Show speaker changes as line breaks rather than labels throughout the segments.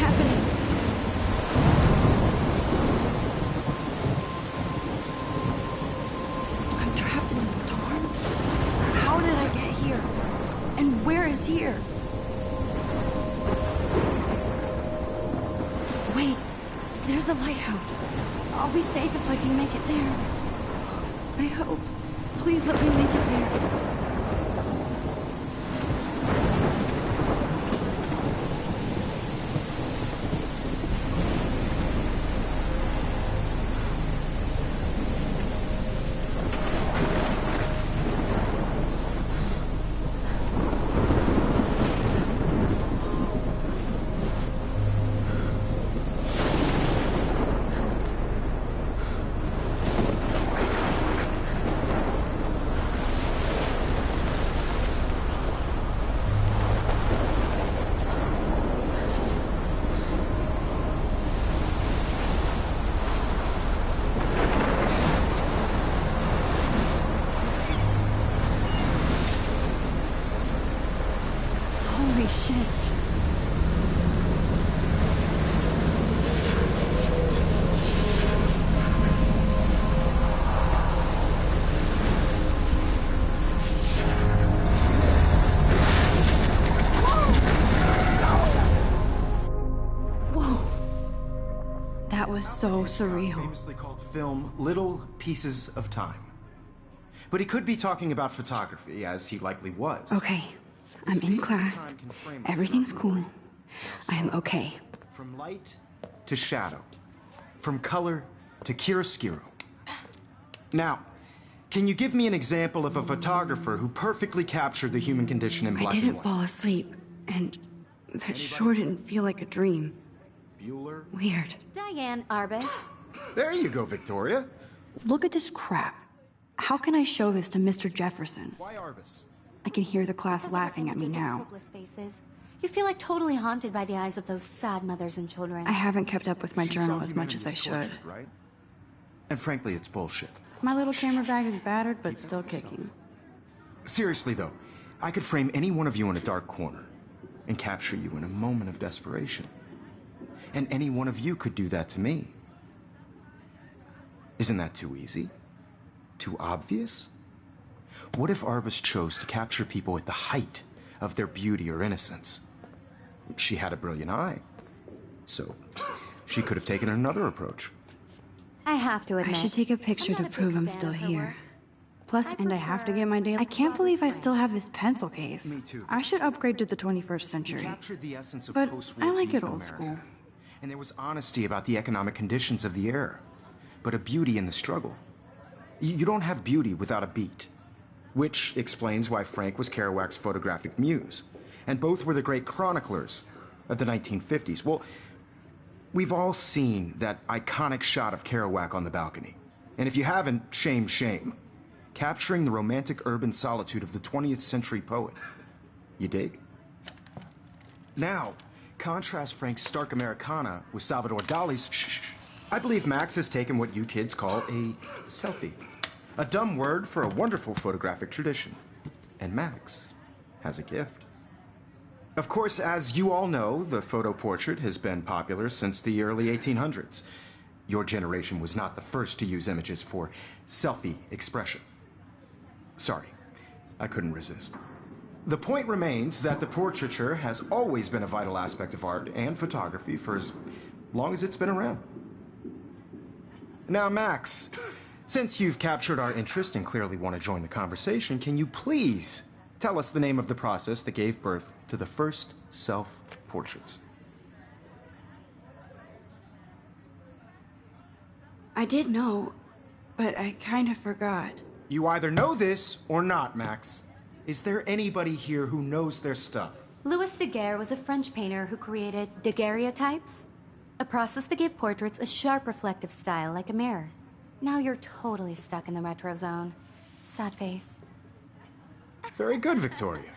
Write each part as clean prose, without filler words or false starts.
happening? I'm trapped in a storm? How did I get here? And where is here? Wait, there's the lighthouse. I'll be safe if I can make it there. I hope. Please let me make it there. Holy shit. Whoa. That was so surreal.
Famously called film Little Pieces of Time. But he could be talking about photography, as he likely was.
Okay. I'm in class. Everything's cool. I am okay.
From light to shadow. From color to chiaroscuro. Now, can you give me an example of a photographer who perfectly captured the human condition in black and white?
I didn't fall asleep, and that sure didn't feel like a dream.
Bueller?
Weird.
Diane Arbus.
There you go, Victoria.
Look at this crap. How can I show this to Mr. Jefferson?
Why Arbus?
I can hear the class laughing at me
Images of
now.
hopeless faces. You feel like totally haunted by the eyes of those sad mothers and children.
I haven't kept up with my
She
journal
saw
as much as I
humanity
should.
tortured, right? And frankly, it's bullshit.
My little camera bag is battered, but still kicking.
Seriously, though, I could frame any one of you in a dark corner and capture you in a moment of desperation. And any one of you could do that to me. Isn't that too easy? Too obvious? What if Arbus chose to capture people at the height of their beauty or innocence? She had a brilliant eye, so she could have taken another approach.
I have to
I
admit,
should take a picture
I'm
to
not a
prove
big
I'm
fan
still
of her
here.
work.
Plus, and I have to get my daily. I can't believe I still have this pencil case.
Me too.
I should upgrade to the 21st
He
century.
captured the essence of
But
post-war
I like
beauty
it
in
old
America.
school.
And there was honesty about the economic conditions of the era, but a beauty in the struggle. You don't have beauty without a beat. Which explains why Frank was Kerouac's photographic muse. And both were the great chroniclers of the 1950s. Well, we've all seen that iconic shot of Kerouac on the balcony. And if you haven't, shame, shame. Capturing the romantic urban solitude of the 20th century poet. You dig? Now, contrast Frank's stark Americana with Salvador Dali's I believe Max has taken what you kids call a selfie. A dumb word for a wonderful photographic tradition. And Max has a gift. Of course, as you all know, the photo portrait has been popular since the early 1800s. Your generation was not the first to use images for selfie expression. Sorry, I couldn't resist. The point remains that the portraiture has always been a vital aspect of art and photography for as long as it's been around. Now, Max, since you've captured our interest and clearly want to join the conversation, can you please tell us the name of the process that gave birth to the first self-portraits?
I did know, but I kind of forgot.
You either know this or not, Max. Is there anybody here who knows their stuff?
Louis Daguerre was a French painter who created daguerreotypes, a process that gave portraits a sharp reflective style like a mirror. Now you're totally stuck in the retro zone. Sad face.
Very good, Victoria.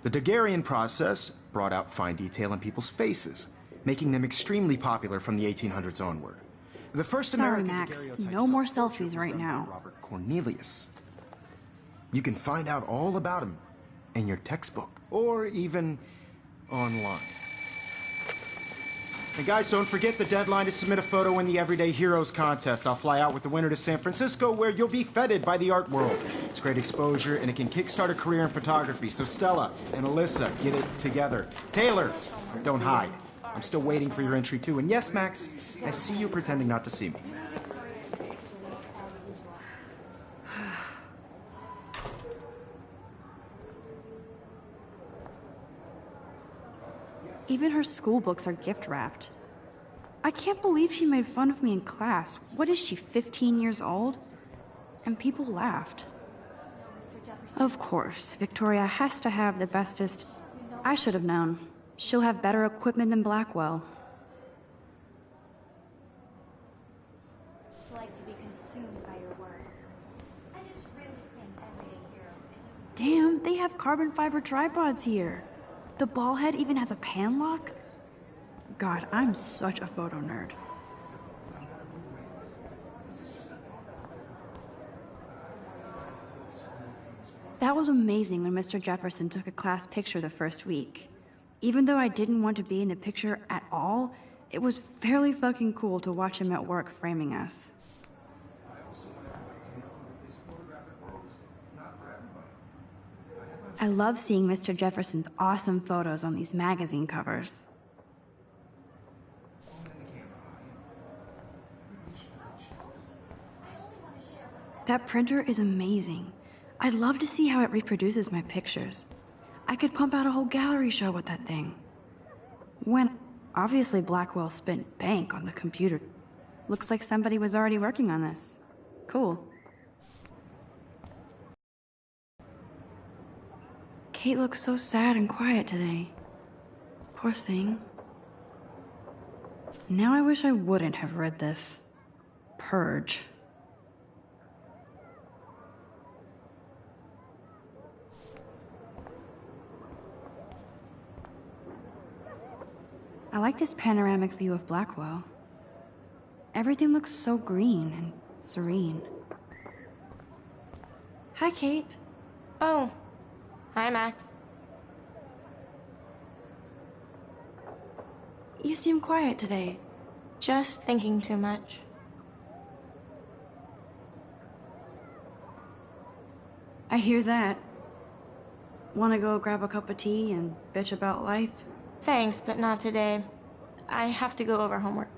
The Daguerrean process brought out fine detail in people's faces, making them extremely popular from the 1800s onward. The first
Sorry,
American
Max.
daguerreotype
No more
self-portrait
selfies
was
right
done by
now.
Robert Cornelius. You can find out all about him in your textbook or even online. And guys, don't forget the deadline to submit a photo in the Everyday Heroes contest. I'll fly out with the winner to San Francisco, where you'll be feted by the art world. It's great exposure, and it can kickstart a career in photography. So Stella and Alyssa, get it together. Taylor, don't hide. I'm still waiting for your entry, too. And yes, Max, I see you pretending not to see me.
Even her school books are gift-wrapped. I can't believe she made fun of me in class. What is she, 15 years old? And people laughed. Of course, Victoria has to have the bestest... I should have known. She'll have better equipment than Blackwell.
It's like to be consumed by your work. I just really think Everyday Heroes isn't...
Damn, they have carbon fiber tripods here. The ball head even has a pan lock? God, I'm such a photo nerd. That was amazing when Mr. Jefferson took a class picture the first week. Even though I didn't want to be in the picture at all, it was fairly fucking cool to watch him at work framing us. I love seeing Mr. Jefferson's awesome photos on these magazine covers. That printer is amazing. I'd love to see how it reproduces my pictures. I could pump out a whole gallery show with that thing. Obviously Blackwell spent bank on the computer. Looks like somebody was already working on this. Cool. Kate looks so sad and quiet today. Poor thing. Now I wish I wouldn't have read this. Purge. I like this panoramic view of Blackwell. Everything looks so green and serene. Hi, Kate.
Oh. Hi, Max.
You seem quiet today.
Just thinking too much.
I hear that. Wanna go grab a cup of tea and bitch about life?
Thanks, but not today. I have to go over homework.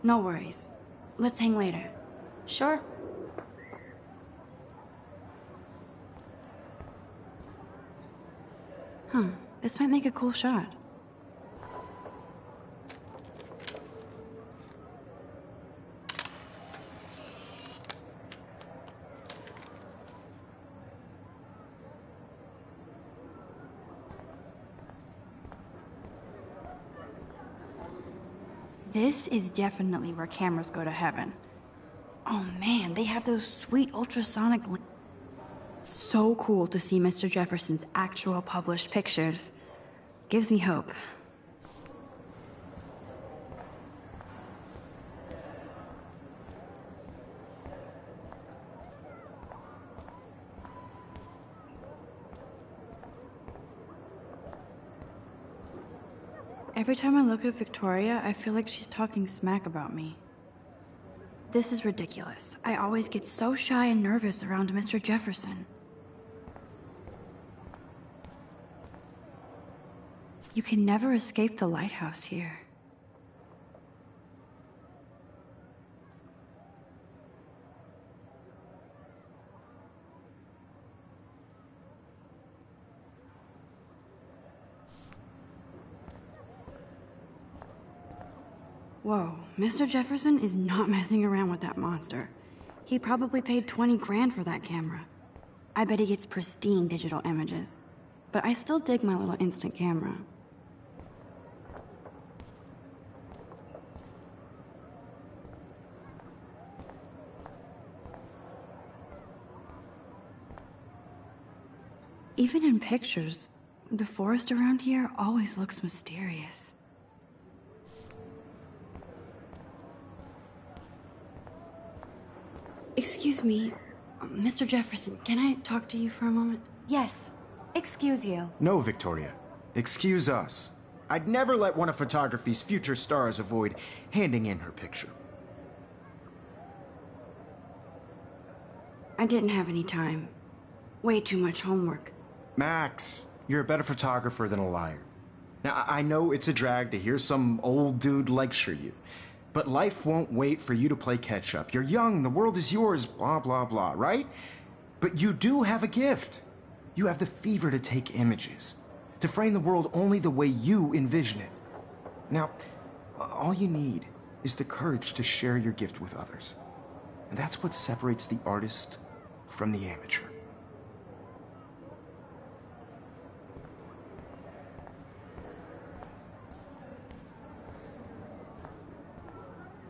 No worries. Let's hang later.
Sure.
This might make a cool shot. This is definitely where cameras go to heaven. Oh man, they have those sweet ultrasonic... So cool to see Mr. Jefferson's actual published pictures. Gives me hope. Every time I look at Victoria, I feel like she's talking smack about me. This is ridiculous. I always get so shy and nervous around Mr. Jefferson. You can never escape the lighthouse here. Whoa, Mr. Jefferson is not messing around with that monster. He probably paid 20 grand for that camera. I bet he gets pristine digital images. But I still dig my little instant camera. Even in pictures, the forest around here always looks mysterious. Excuse me, Mr. Jefferson, can I talk to you for a moment?
Yes. Excuse you.
No, Victoria. Excuse us. I'd never let one of photography's future stars avoid handing in her picture.
I didn't have any time. Way too much homework.
Max, you're a better photographer than a liar. Now, I know it's a drag to hear some old dude lecture you, but life won't wait for you to play catch-up. You're young, the world is yours, blah, blah, blah, right? But you do have a gift. You have the fever to take images, to frame the world only the way you envision it. Now, all you need is the courage to share your gift with others. And that's what separates the artist from the amateur.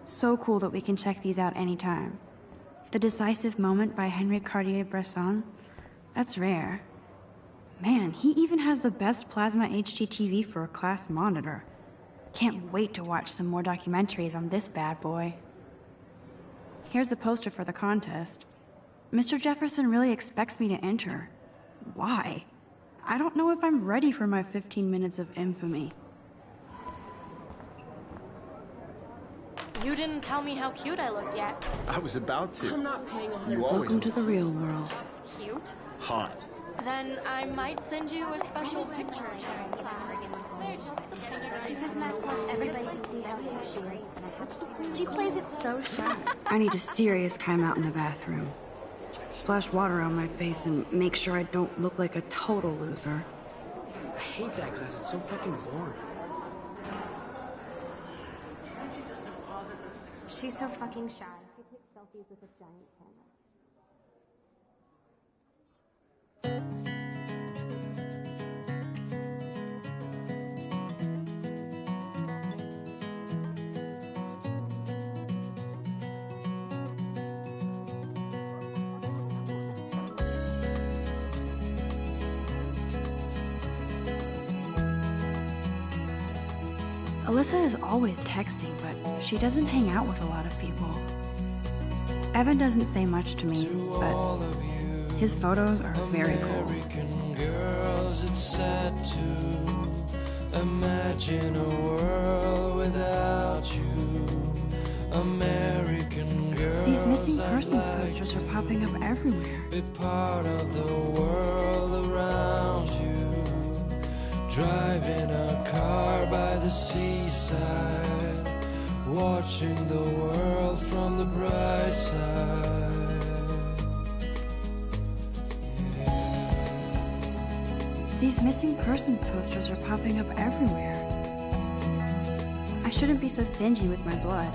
So cool that we can check these out anytime. The Decisive Moment by Henri Cartier-Bresson? That's rare. Man, he even has the best plasma HDTV for a class monitor. Can't wait to watch some more documentaries on this bad boy. Here's the poster for the contest. Mr. Jefferson really expects me to enter. Why? I don't know if I'm ready for my 15 minutes of infamy.
You didn't tell me how cute I looked yet.
I was about to.
I'm not paying 100.
You always
Welcome to the real world.
That's cute.
hot.
Then I might send you a special picture. They're just getting you ready.
Because Max wants everybody to see how hip she is. She plays it so shy.
I need a serious timeout in the bathroom. Splash water on my face and make sure I don't look like a total loser.
I hate that class. It's so fucking boring.
She's so fucking shy. She takes selfies with a giant camera.
Alyssa is always texting, but she doesn't hang out with a lot of people. Evan doesn't say much to me, but his photos are very cool.
American girls, it's sad to imagine a world without you. American girls,
These missing persons posters are popping up everywhere.
be part of the world around you. Driving a car by the seaside, watching the world from the bright side.
These missing persons posters are popping up everywhere. I shouldn't be so stingy with my blood.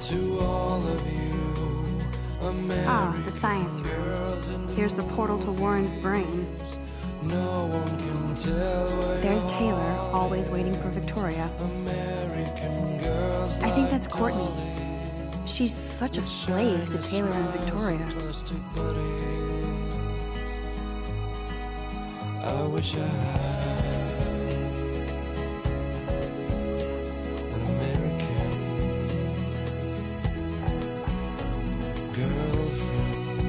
To all of you, American
The science room.
girls in the
Here's the portal to Warren's brain.
no one can tell where
There's
you
Taylor,
are.
always waiting for Victoria.
American girls
I think that's
like
Courtney.
Dolly,
She's such a slave to Taylor and Victoria.
plastic buddy. I wish I had an American girlfriend.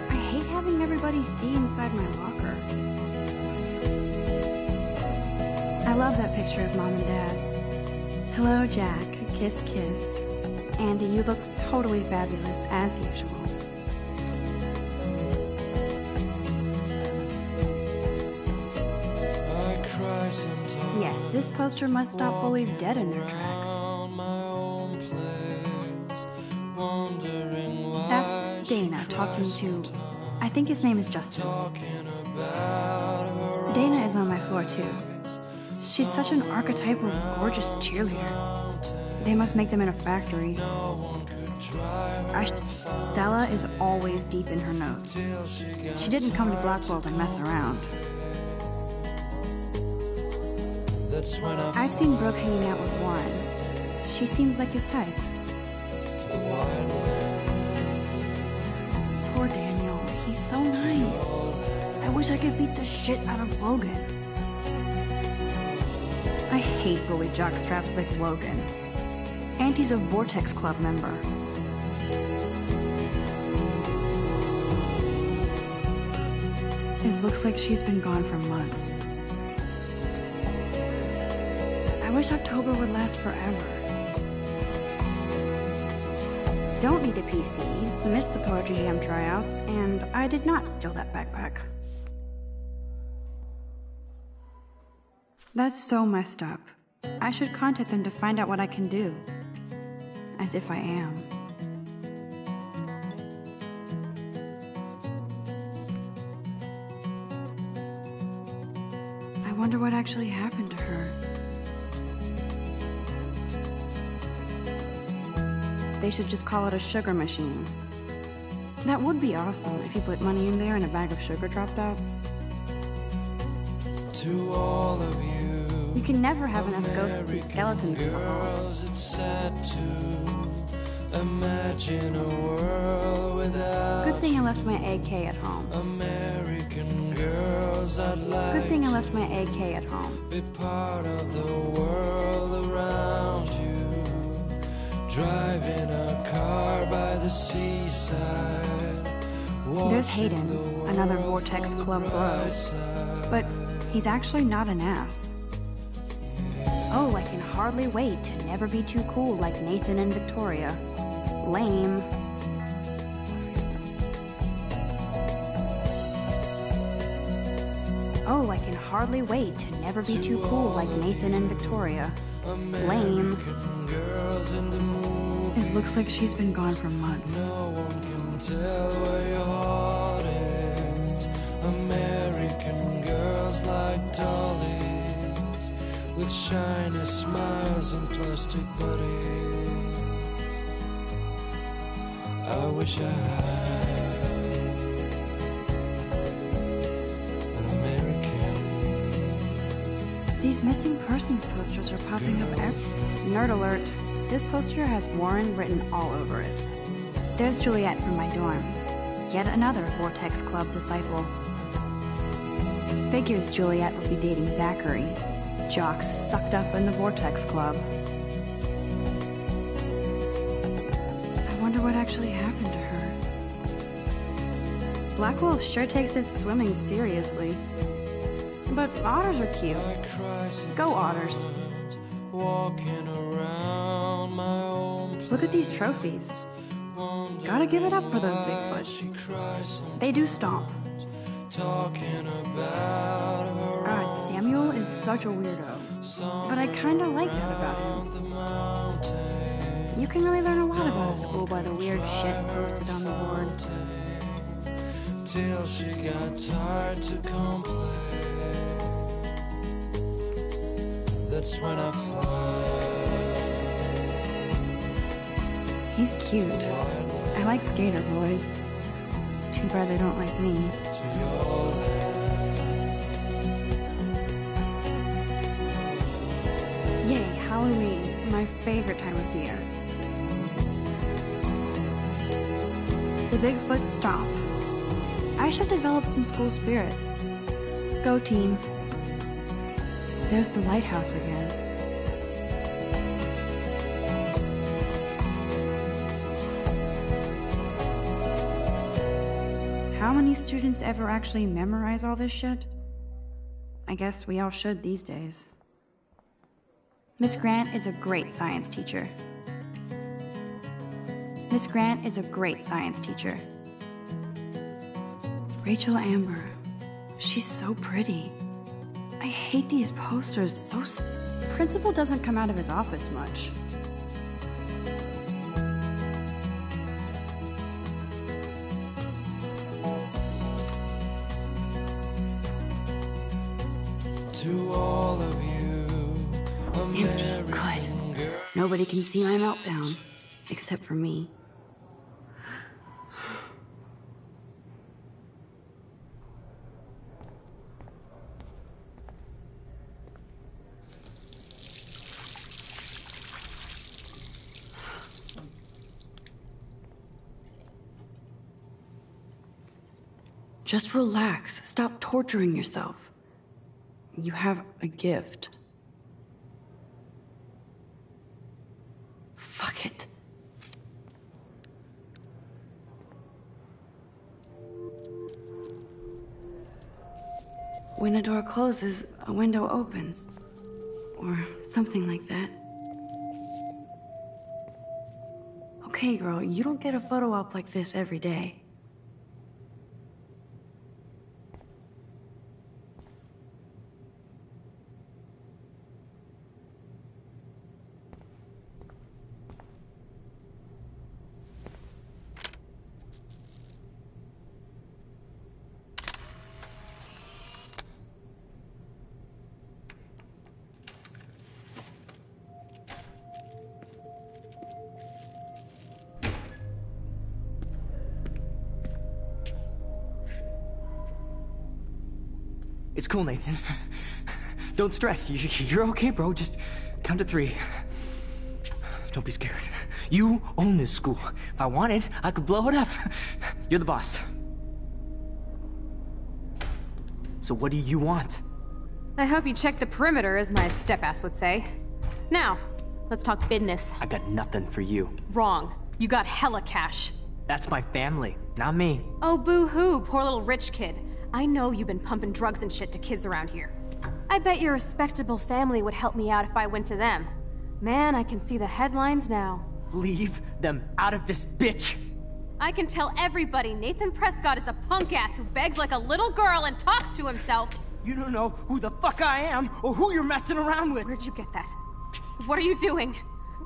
I hate having everybody see inside my locker. I love that picture of Mom and Dad. Hello, Jack. Kiss, kiss. Andy, you look totally fabulous, as usual.
I cry sometimes.
Yes, this poster must stop bullies dead in their tracks.
Around my own place, wondering why
That's
she
Dana talking
cries
to...
sometimes.
I think his name is Justin.
Talking about her
Dana is on my floor, too. She's such an archetypal, gorgeous cheerleader. They must make them in a factory. Stella is always deep in her notes. She didn't come to Blackwell to mess around.
That's when I
I've seen Brooke hanging out with Warren. She seems like his type. Poor Daniel. He's so nice. I wish I could beat the shit out of Logan. I hate bully jockstraps like Logan. And he's a Vortex Club member. looks like she's been gone for months. I wish October would last forever. Don't need a PC, missed the Poetry Jam tryouts, and I did not steal that backpack. That's so messed up. I should contact them to find out what I can do. As if I am. I wonder what actually happened to her. They should just call it a sugar machine. That would be awesome if you put money in there and a bag of sugar dropped out.
To all of you,
You can never have enough ghosts and skeletons in the hall.
girls, it's sad to imagine a world without
Good thing I left my AK at home.
American girls. I'd like
Good thing I left my AK at home.
to be part of the world around you. Driving a car by the seaside.
There's Hayden, another Vortex Club bro. But he's actually not an ass. Oh, I can hardly wait to never be too cool like Nathan and Victoria. Lame. Oh, I can hardly wait to never be too cool like Nathan and Victoria. Lame.
Girls in the movie.
It looks like she's been gone for months.
No one can tell where your heart is. American girls like dollies with shiny smiles and plastic bodies. I wish I had an American.
These missing persons posters are popping up Nerd alert. This poster has Warren written all over it. There's Juliet from my dorm. Yet another Vortex Club disciple. Figures Juliet would be dating Zachary. Jocks sucked up in the Vortex Club. I wonder what actually happened to her. Blackwell sure takes its swimming seriously. But otters are cute.
I cry
Go otters.
sometimes, walking around my own
Look at these trophies. Gotta give it up for those
She
Bigfoots.
cries
They do stomp.
talking about her
God, Samuel is such a weirdo. But I kinda like that about him.
the mountain
You can really learn a lot about a school by the weird shit posted on the board.
till she got tired to complain. That's when I fly.
He's cute. I like skater boys. Too bad they don't like me.
To your land.
Yay, Halloween, my favorite time of the year. The Bigfoot stomp. I should develop some school spirit. Go team. There's the lighthouse again. How many students ever actually memorize all this shit? I guess we all should these days. Miss Grant is a great science teacher. Miss Grant is a great science teacher. Rachel Amber. She's so pretty. I hate these posters. Principal doesn't come out of his office much.
To all of you,
Empty. Good. Nobody can see my meltdown. Except for me. Just relax. Stop torturing yourself. You have a gift. Fuck it. When a door closes, a window opens. Or something like that. Okay, girl, you don't get a photo op like this every day.
It's cool, Nathan. Don't stress. You're okay, bro. Just count to 3. Don't be scared. You own this school. If I wanted, I could blow it up. You're the boss. So what do you want?
I hope you checked the perimeter, as my step-ass would say. Now, let's talk business.
I got nothing for you.
Wrong. You got hella cash.
That's my family, not me.
Oh, boo-hoo, poor little rich kid. I know you've been pumping drugs and shit to kids around here. I bet your respectable family would help me out if I went to them. Man, I can see the headlines now.
Leave them out of this bitch!
I can tell everybody Nathan Prescott is a punk ass who begs like a little girl and talks to himself.
You don't know who the fuck I am or who you're messing around with.
Where'd you get that? What are you doing?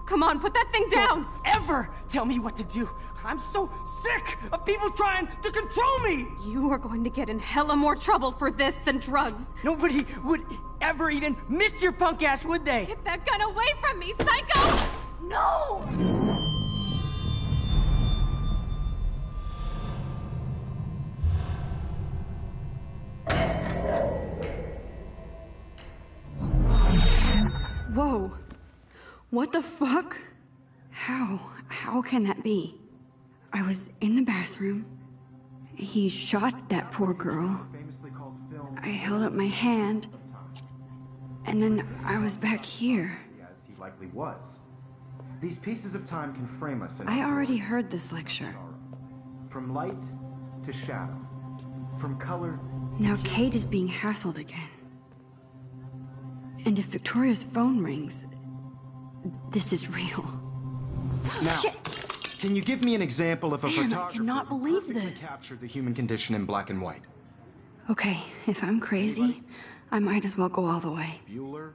Come on, put that thing down!
Don't ever tell me what to do! I'm so sick of people trying to control me!
You are going to get in hella more trouble for this than drugs.
Nobody would ever even miss your punk ass, would they?
Get that gun away from me, psycho! No!
Whoa. What the fuck? How can that be? I was in the bathroom. He shot that poor girl. I held up my hand. And then I was back here.
As he likely was. These pieces of time can frame us in
I already heard this lecture.
from light to shadow, from color.
Now Kate is being hassled again. And if Victoria's phone rings, this is real.
Now,
Shit!
can you give me an example of a
Man, I
photographer
cannot
who
believe
perfectly
this.
captured the human condition in black and white?
Okay, if I'm crazy, I might as well go all the way.
Bueller?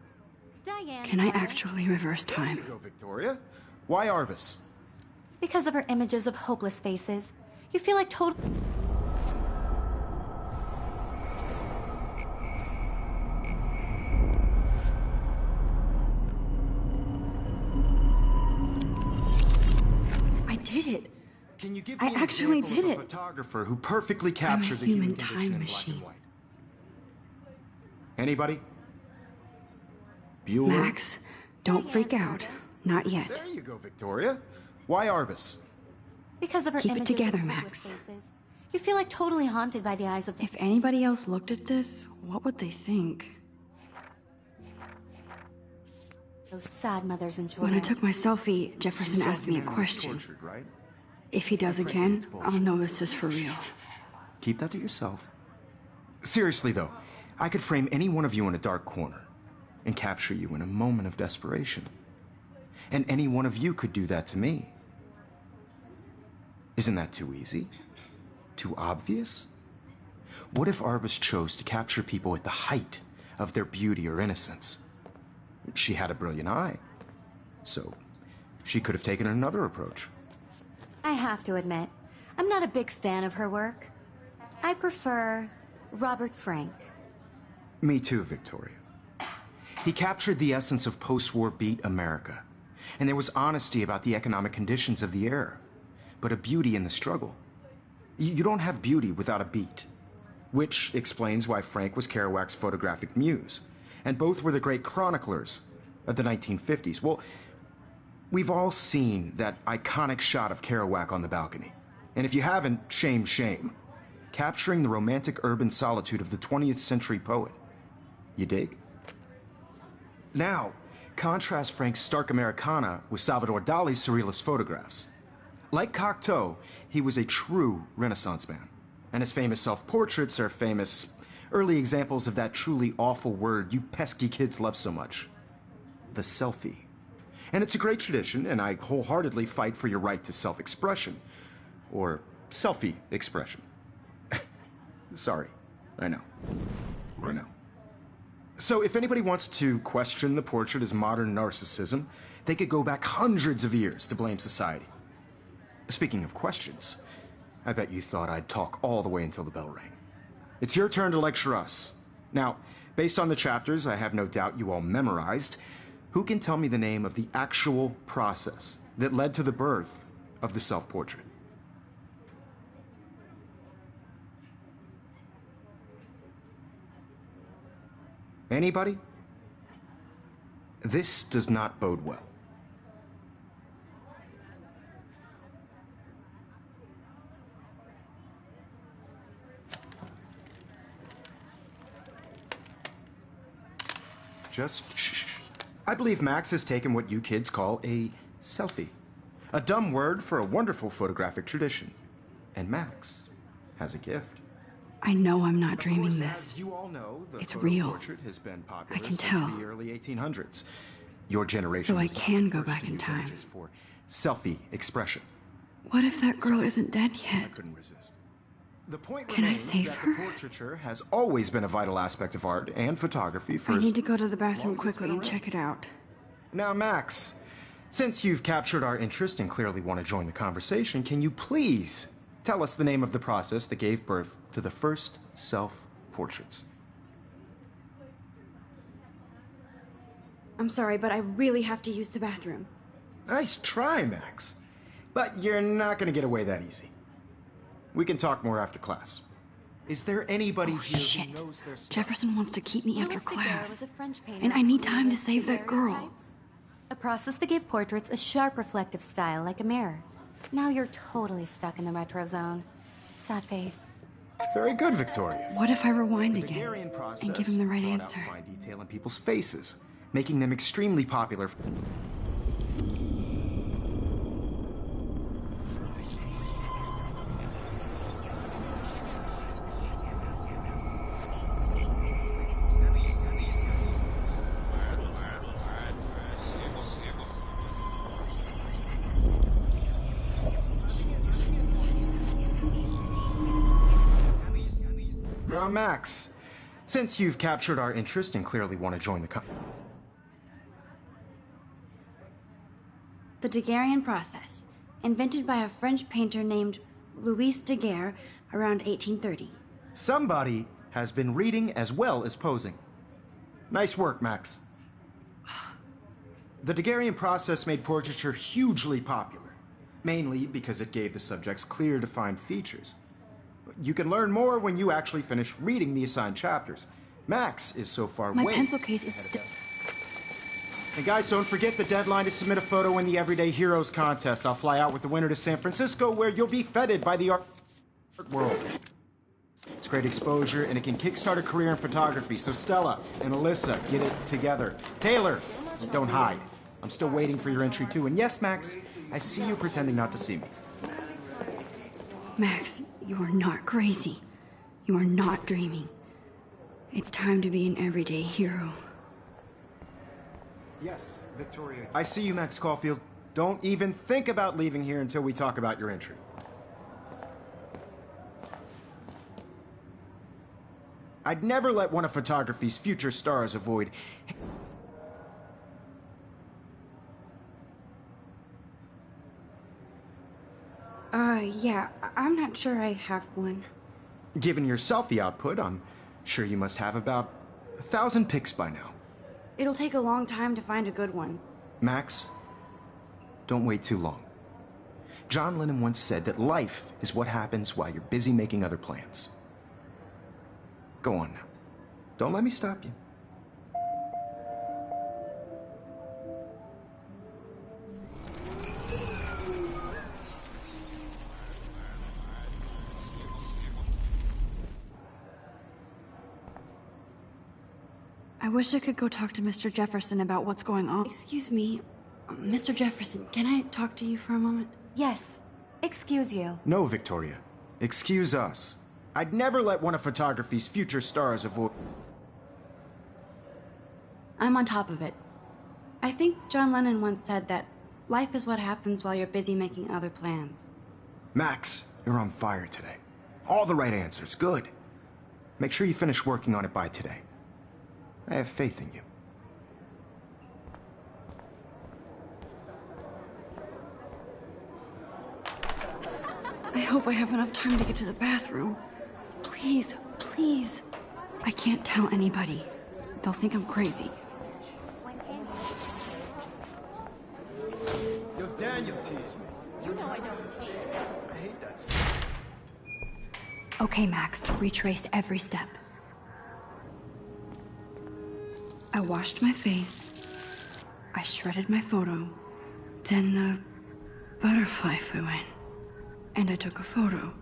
Diane.
Can I
Morris.
actually reverse
There
time?
you go, Victoria. Why Arbus?
Because of her images of hopeless faces. You feel like total...
I did it.
Can you give
I
me an
actually
example
did
of a
it.
photographer who perfectly captured the human
human
condition
time
in black
machine.
and white? Anybody? Bueller?
Max, don't freak out. Not yet.
There you go, Victoria. Why Arbus?
Because of her
Keep it
images
together,
of
Max.
hopeless faces. You feel like totally haunted by the eyes of...
If anybody else looked at this, what would they think?
Those sad mothers and
When I
children.
took my selfie, Jefferson asked me a question.
Tortured, right?
If he does again, I'll know this is for real.
Keep that to yourself. Seriously, though, I could frame any one of you in a dark corner and capture you in a moment of desperation. And any one of you could do that to me. Isn't that too easy? Too obvious? What if Arbus chose to capture people at the height of their beauty or innocence? She had a brilliant eye, so she could have taken another approach.
I have to admit, I'm not a big fan of her work. I prefer Robert Frank.
Me too, Victoria. He captured the essence of post-war beat America, and there was honesty about the economic conditions of the era, but a beauty in the struggle. You don't have beauty without a beat, which explains why Frank was Kerouac's photographic muse, and both were the great chroniclers of the 1950s. Well, we've all seen that iconic shot of Kerouac on the balcony, and if you haven't, shame, shame. Capturing the romantic urban solitude of the 20th century poet. You dig? Now, contrast Frank's stark Americana with Salvador Dali's surrealist photographs. Like Cocteau, he was a true Renaissance man, and his famous self-portraits are famous Early examples of that truly awful word you pesky kids love so much. The selfie. And it's a great tradition, and I wholeheartedly fight for your right to self-expression. Or selfie expression. Sorry. I know. I know. So if anybody wants to question the portrait as modern narcissism, they could go back hundreds of years to blame society. Speaking of questions, I bet you thought I'd talk all the way until the bell rang. It's your turn to lecture us. Now, based on the chapters I have no doubt you all memorized, who can tell me the name of the actual process that led to the birth of the self-portrait? Anybody? This does not bode well. Just shh. I believe Max has taken what you kids call a selfie. A dumb word for a wonderful photographic tradition. And Max has a gift.
I know I'm not dreaming
Of course,
this.
as you all know, the
It's
photo
real.
portrait has been popular
I can
since
tell.
the early 1800s. Your generation
So I
was not
can
the
go
first
back
to
in
use
time.
images for selfie expression.
What if that girl isn't dead
I
yet?
couldn't resist. The point
Can I
remains
save
that
her?
the portraiture has always been a vital aspect of art and photography for
I need to go to the
long
bathroom
as it's
quickly
been
and
around.
check it out.
Now, Max, since you've captured our interest and clearly want to join the conversation, can you please tell us the name of the process that gave birth to the first self-portraits?
I'm sorry, but I really have to use the bathroom.
Nice try, Max. But you're not going to get away that easy. We can talk more after class. Is there anybody here
Shit.
who knows their stuff?
Jefferson wants to keep me after
Louis Daguerre
class.
was a French painter
And I
who
need time to
created
save that girl.
daguerreotypes, a process that gave portraits a sharp reflective style like a mirror. Now you're totally stuck in the retro zone. Sad face.
Very good, Victoria.
What if I rewind
The
again
Daguerrean process
and give him the right
brought out
answer?
fine detail in people's faces, making them extremely popular. Now, Max, since you've captured our interest and clearly want to join the
The Daguerrean process, invented by a French painter named Louis Daguerre around 1830.
Somebody has been reading as well as posing. Nice work, Max. The Daguerrean process made portraiture hugely popular, mainly because it gave the subjects clear, defined features. You can learn more when you actually finish reading the assigned chapters. Max is so far
My
way
pencil case is
ahead of
still.
And guys, don't forget the deadline to submit a photo in the Everyday Heroes contest. I'll fly out with the winner to San Francisco, where you'll be feted by the art world. It's great exposure, and it can kickstart a career in photography. So Stella and Alyssa, get it together. Taylor, don't hide. I'm still waiting for your entry too. And yes, Max, I see you pretending not to see me.
Max, you are not crazy. You are not dreaming. It's time to be an everyday hero.
Yes, Victoria. I see you, Max Caulfield. Don't even think about leaving here until we talk about your entry. I'd never let one of photography's future stars avoid...
Yeah, I'm not sure I have one.
Given your selfie output, I'm sure you must have about 1,000 pics by now.
It'll take a long time to find a good one.
Max, don't wait too long. John Lennon once said that life is what happens while you're busy making other plans. Go on now. Don't let me stop you.
I wish I could go talk to Mr. Jefferson about what's going on. Excuse me, Mr. Jefferson, can I talk to you for a moment?
Yes. Excuse you.
No, Victoria. Excuse us. I'd never let one of photography's future stars avoid...
I'm on top of it. I think John Lennon once said that life is what happens while you're busy making other plans.
Max, you're on fire today. All the right answers, good. Make sure you finish working on it by today. I have faith in you.
I hope I have enough time to get to the bathroom. Please, please. I can't tell anybody. They'll think I'm crazy.
Yo, Daniel teased me.
You know I don't tease.
I hate that stuff.
Okay, Max, retrace every step. I washed my face. I shredded my photo. Then the butterfly flew in. And I took a photo.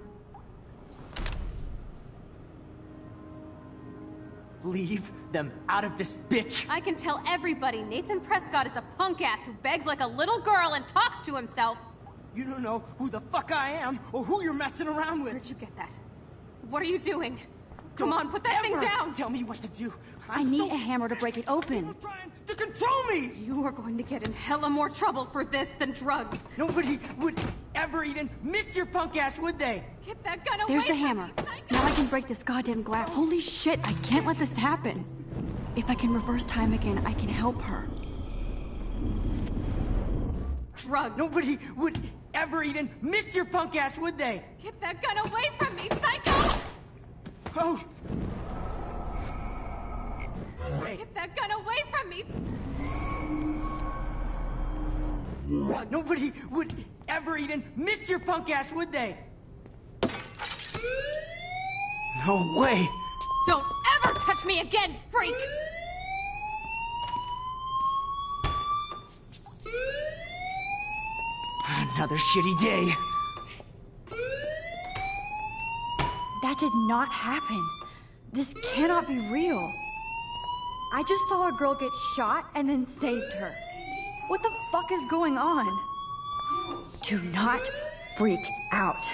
Leave them out of this bitch!
I can tell everybody Nathan Prescott is a punk ass who begs like a little girl and talks to himself.
You don't know who the fuck I am or who you're messing around with.
Where'd you get that? What are you doing? Come on, put that thing
Ever
down!
Tell me what to do.
I need a hammer to break it open.
You're trying to control me!
You are going to get in hella more trouble for this than drugs.
Nobody would ever even miss your punk ass, would they?
Get that gun away
There's the
from
hammer.
me, psycho!
Now I can break this goddamn glass. Holy shit, I can't let this happen. If I can reverse time again, I can help her.
Drugs.
Nobody would ever even miss your punk ass, would they?
Get that gun away from me, psycho!
Oh!
Get that gun away from me!
Nobody would ever even miss your punk ass, would they? No way!
Don't ever touch me again, freak!
Another shitty day.
That did not happen. This cannot be real. I just saw a girl get shot and then saved her. What the fuck is going on? Do not freak out.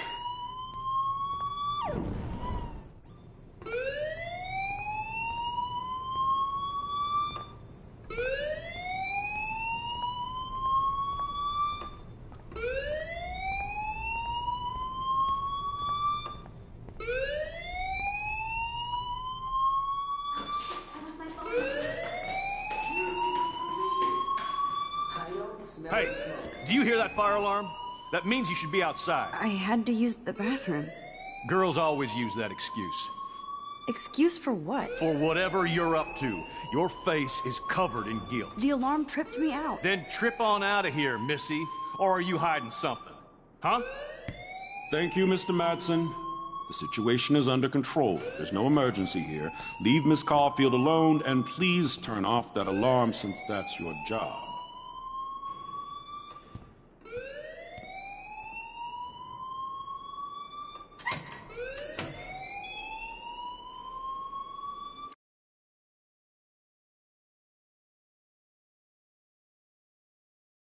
Hey, do you hear that fire alarm? That means you should be outside.
I had to use the bathroom.
Girls always use that excuse.
Excuse for what?
For whatever you're up to, your face is covered in guilt.
The alarm tripped me out.
Then trip on out of here, Missy. Or are you hiding something? Huh?
Thank you, Mr. Madsen. The situation is under control. There's no emergency here. Leave Miss Caulfield alone, and please turn off that alarm since that's your job.